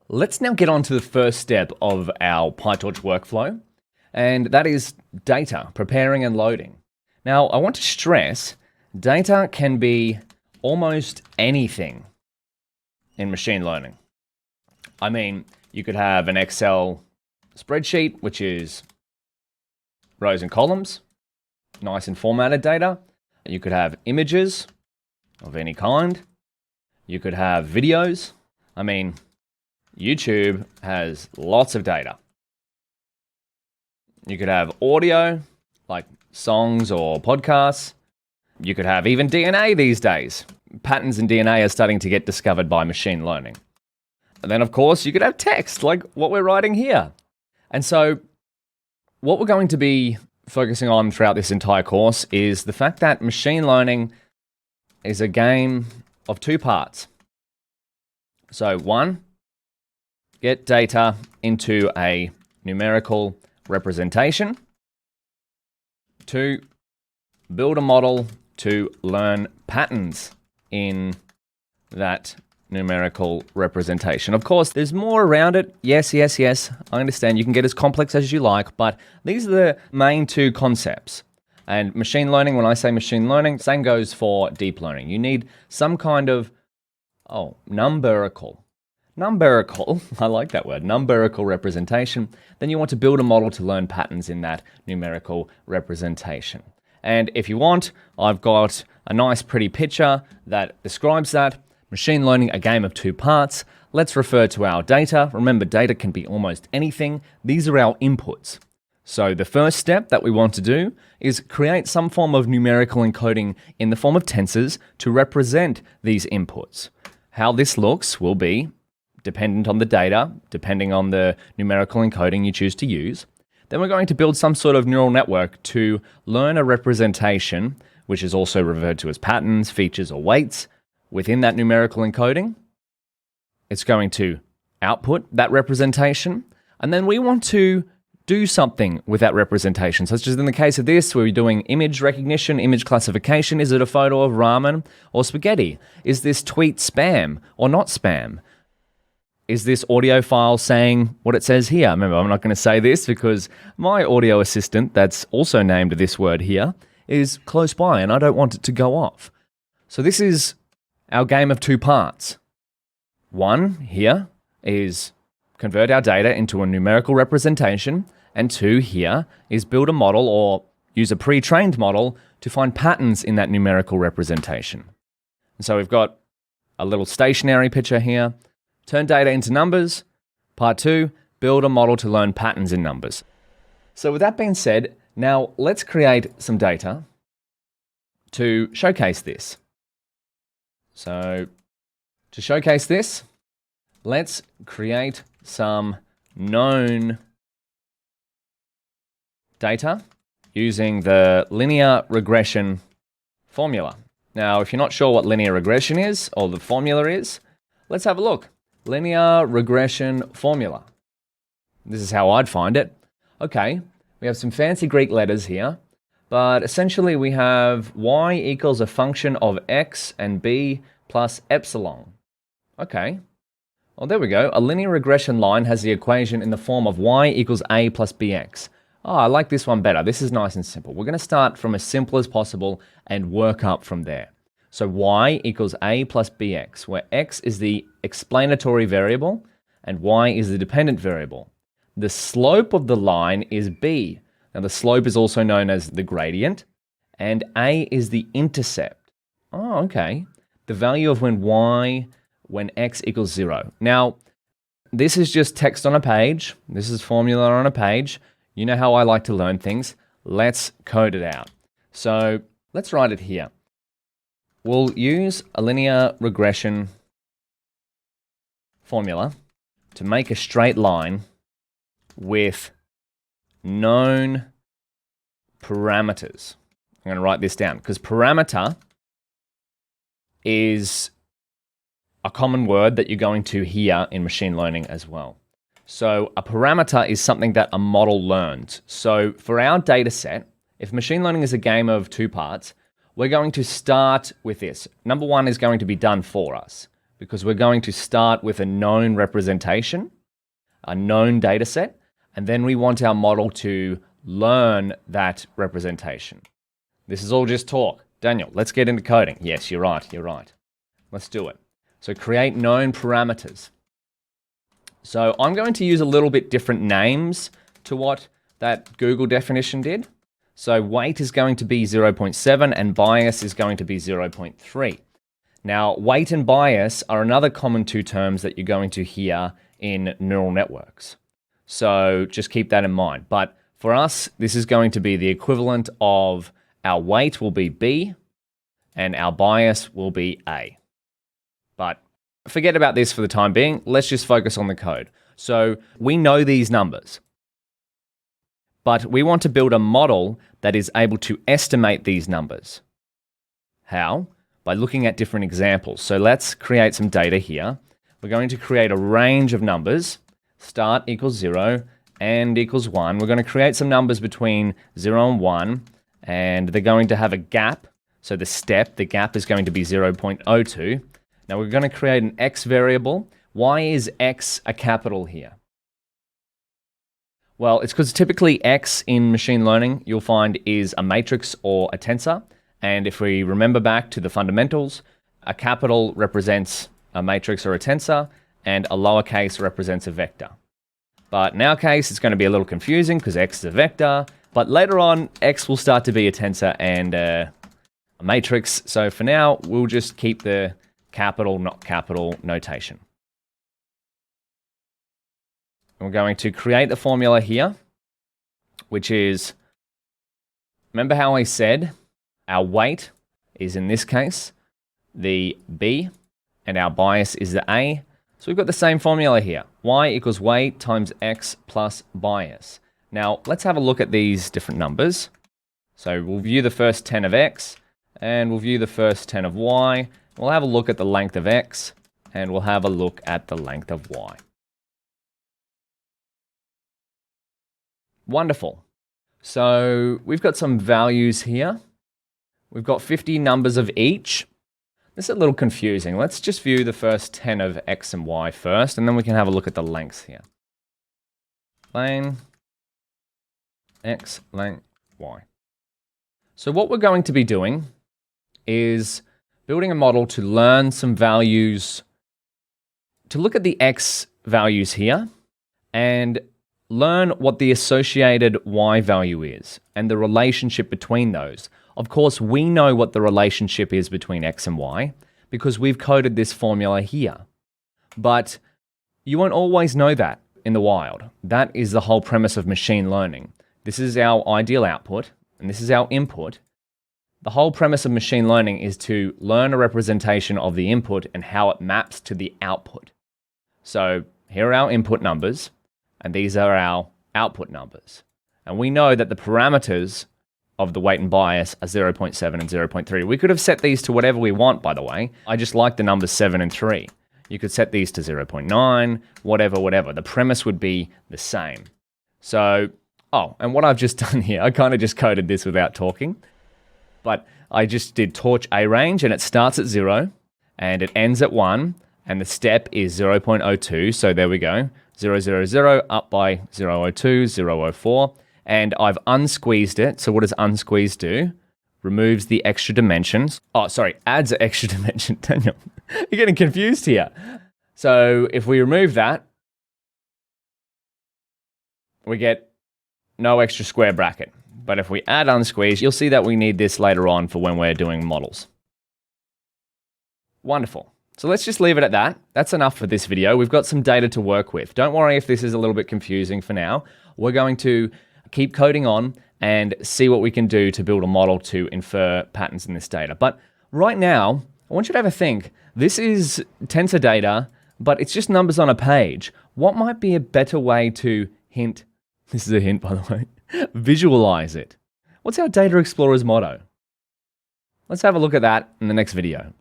Let's now get on to the first step of our PyTorch workflow, and that is data, preparing and loading. Now, I want to stress, data can be almost anything in machine learning. I mean, you could have an Excel spreadsheet, which is rows and columns, nice and formatted data. You could have images of any kind. You could have videos. I mean, YouTube has lots of data. You could have audio, like songs or podcasts. You could have even DNA these days. Patterns in DNA are starting to get discovered by machine learning. And then, of course, you could have text, like what we're writing here. And so what we're going to be focusing on throughout this entire course is the fact that machine learning is a game of two parts. So one, get data into a numerical representation. Two, build a model to learn patterns in that numerical representation. Of course, there's more around it. Yes. I understand you can get as complex as you like, but these are the main two concepts. And machine learning, when I say machine learning, same goes for deep learning. You need some kind of, numerical, I like that word, numerical representation. Then you want to build a model to learn patterns in that numerical representation. And if you want, I've got a nice pretty picture that describes that. Machine learning, a game of two parts. Let's refer to our data. Remember, data can be almost anything. These are our inputs. So the first step that we want to do is create some form of numerical encoding in the form of tensors to represent these inputs. How this looks will be dependent on the data, depending on the numerical encoding you choose to use. Then we're going to build some sort of neural network to learn a representation, which is also referred to as patterns, features, or weights, within that numerical encoding. It's going to output that representation, and then we want to do something with that representation, such as in the case of this, where we're doing image recognition, image classification. Is it a photo of ramen or spaghetti? Is this tweet spam or not spam? Is this audio file saying what it says here? Remember, I'm not going to say this because my audio assistant, that's also named this word here, is close by and I don't want it to go off. So this is our game of two parts. One here is convert our data into a numerical representation, and two here is build a model or use a pre-trained model to find patterns in that numerical representation. And so we've got a little stationary picture here. Turn data into numbers. Part two, build a model to learn patterns in numbers. So with that being said, now let's create some data to showcase this. So to showcase this, let's create some known data using the linear regression formula. Now, if you're not sure what linear regression is or the formula is, let's have a look. Linear regression formula. This is how I'd find it. Okay, we have some fancy Greek letters here. But essentially we have y equals a function of x and b plus epsilon. Okay, well there we go. A linear regression line has the equation in the form of y equals a plus bx. Oh, I like this one better. This is nice and simple. We're going to start from as simple as possible and work up from there. So y equals a plus bx, where x is the explanatory variable and y is the dependent variable. The slope of the line is b. Now, the slope is also known as the gradient, and a is the intercept. Oh, okay. The value of when x equals 0. Now, this is just text on a page. This is formula on a page. You know how I like to learn things. Let's code it out. So let's write it here. We'll use a linear regression formula to make a straight line with known parameters. I'm going to write this down because parameter is a common word that you're going to hear in machine learning as well. So a parameter is something that a model learns. So for our data set, if machine learning is a game of two parts, we're going to start with this. Number one is going to be done for us. because we're going to start with a known representation, a known data set, and then we want our model to learn that representation. This is all just talk. Daniel, let's get into coding. Yes, you're right. Let's do it. So create known parameters. So I'm going to use a little bit different names to what that Google definition did. So weight is going to be 0.7 and bias is going to be 0.3. Now, weight and bias are another common two terms that you're going to hear in neural networks. So just keep that in mind. But for us, this is going to be the equivalent of our weight will be B and our bias will be A. But forget about this for the time being. Let's just focus on the code. So we know these numbers, but we want to build a model that is able to estimate these numbers. How? By looking at different examples. So let's create some data here. We're going to create a range of numbers. Start equals 0 and equals 1. We're going to create some numbers between 0 and 1, and they're going to have a gap. So the gap is going to be 0.02. Now we're going to create an x variable. Why is x a capital here? Well, it's because typically x in machine learning you'll find is a matrix or a tensor. And if we remember back to the fundamentals, a capital represents a matrix or a tensor, and a lowercase represents a vector. But in our case, it's going to be a little confusing because x is a vector, but later on, x will start to be a tensor and a matrix. So for now, we'll just keep the capital, not capital notation. We're going to create the formula here, which is, remember how I said our weight is in this case the B and our bias is the A. So we've got the same formula here. Y equals weight times x plus bias. Now let's have a look at these different numbers. So we'll view the first 10 of x and we'll view the first 10 of y. We'll have a look at the length of x and we'll have a look at the length of y. Wonderful. So we've got some values here. We've got 50 numbers of each. This is a little confusing. Let's just view the first 10 of x and y first, and then we can have a look at the lengths here. Length, x, length, y. So what we're going to be doing is building a model to learn some values, to look at the x values here, and learn what the associated y value is, and the relationship between those. Of course, we know what the relationship is between x and y because we've coded this formula here. But you won't always know that in the wild. That is the whole premise of machine learning. This is our ideal output, and this is our input. The whole premise of machine learning is to learn a representation of the input and how it maps to the output. So here are our input numbers, and these are our output numbers. And we know that the parameters of the weight and bias are 0.7 and 0.3. We could have set these to whatever we want, by the way. I just like the numbers 7 and 3. You could set these to 0.9, whatever. The premise would be the same. So, and what I've just done here, I kind of just coded this without talking, but I just did torch a range, and it starts at 0, and it ends at 1, and the step is 0.02, so there we go. 000 up by 0.02, 0.04. And I've unsqueezed it. So what does unsqueeze do? Removes the extra dimensions. Adds an extra dimension. Daniel, you're getting confused here. So if we remove that, we get no extra square bracket. But if we add unsqueeze, you'll see that we need this later on for when we're doing models. Wonderful. So let's just leave it at that. That's enough for this video. We've got some data to work with. Don't worry if this is a little bit confusing for now. We're going to keep coding on and see what we can do to build a model to infer patterns in this data. But right now, I want you to have a think. This is tensor data, but it's just numbers on a page. What might be a better way to this is a hint by the way, visualize it? What's our Data Explorer's motto? Let's have a look at that in the next video.